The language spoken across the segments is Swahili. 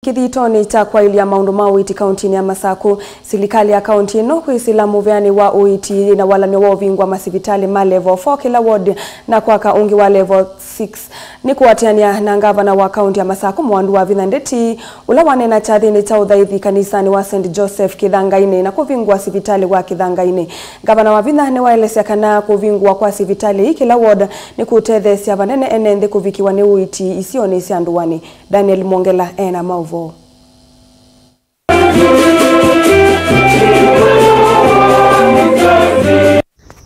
Kithitoni cha kwa ilia maundu ma uiti kaunti ya Masaku, serikali ya kaunti ino kuisila muveani wa uiti na wala ni wovingwa masivitali ma level 4 kila ward na kwaka ungi wa level 6 ni kuatiania na gavana wa kaunti ya Masaku Mwandu wa Ndeti ula wanena chathini cha uthaithi kanisani wa St. Joseph Kithangaine na kuvingwa sivitali wa Kithangaine. Gavana wa Ndeti waelesea kana kuvingwa kwa sivitali kila ward ni kutethesia vanene enende kuvikiwa ni uiti isioni sianduani. Daniel Mongela ena mauvo.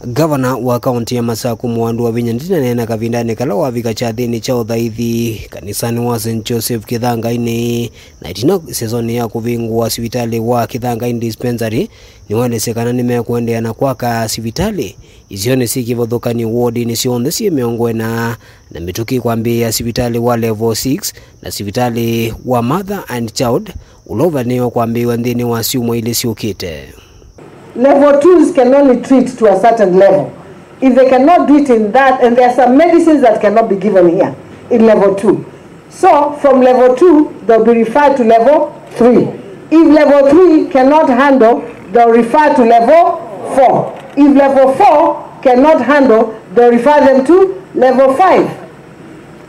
Gavana wa kaunti ya Masaku Mwandu wa Ndeti nena kavindani kala wavika chathini cha uthaithi kanisani wa St. Joseph Kithangaine na itino sezoni ya kuvingwa sivitali wa Kithangaine dispensary ni waelesekana nimekuendea na kwaka sivitali isione sikivothukani ward ni sionde simeongwena na mituki kwambia sivitali wa level 6 na sivitali wa mother and child ulova neo kwambiwa ndini wa siumo ile siukite. Level 2s can only treat to a certain level. If they cannot do it in that, and there are some medicines that cannot be given here in level 2. So from level 2, they'll be referred to level 3. If level 3 cannot handle, they'll refer to level 4. If level 4 cannot handle, they'll refer them to level 5.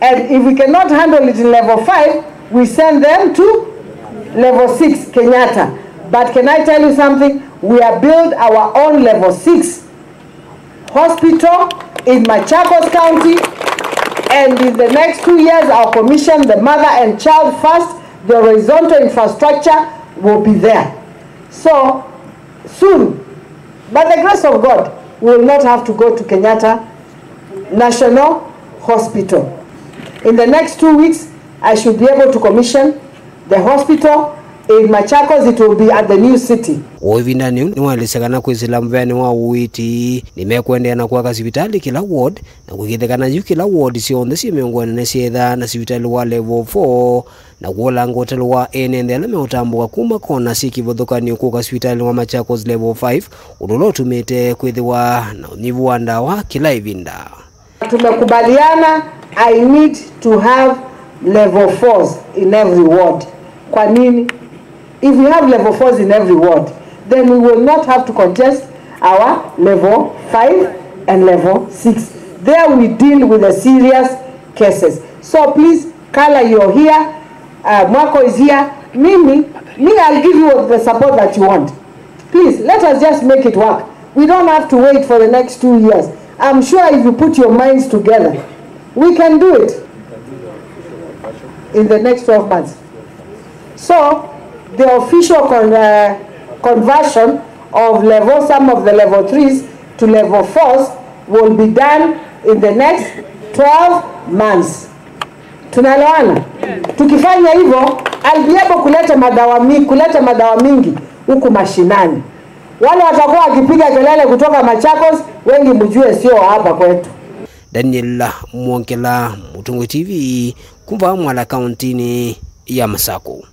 And if we cannot handle it in level 5, we send them to level 6, Kenyatta. But can I tell you something? We have built our own level 6 hospital in Machakos County, and in the next 2 years I'll commission the mother and child first. The horizontal infrastructure will be there. So soon, by the grace of God, we will not have to go to Kenyatta National Hospital. In the next 2 weeks, I should be able to commission the hospital in Machakos. It will be at the new city. Ovindani ni waelesekana kuisila mveani wa uiti nimekuendea na kwaka sivitali kila ward na kukithekana yu kila ward sionde simeongwena na sietha na sivitali wa level 4 na kuola ngotelo wa enendele meutambua kuma kona sikivothukani kuka sivitali wa Machakos level 5 udulo tumite kwithiwa na unyivu wa ndawa kila ivinda. Tumekubaliana I need to have level 4s in every ward. Kwa nini? If we have level 4s in every ward, then we will not have to contest our level 5 and level 6. There we deal with the serious cases. So please, Kala, you're here. Mwako is here. Me, I'll give you the support that you want. Please, let us just make it work. We don't have to wait for the next 2 years. I'm sure if you put your minds together, we can do it in the next 12 months. So, the official conversion of some of the level 3s to level 4s will be done in the next 12 months. Tunaelewana? Tukifanya hivyo, I'll be able kuleta madawa mingi huku mashinani. Wale watakuwa wakipiga kelele kutoka Machakos, wengi mjue sio hapa kwetu. Daniel Mongela, Mutungu TV, kumva mwala kauntini ya Masaku.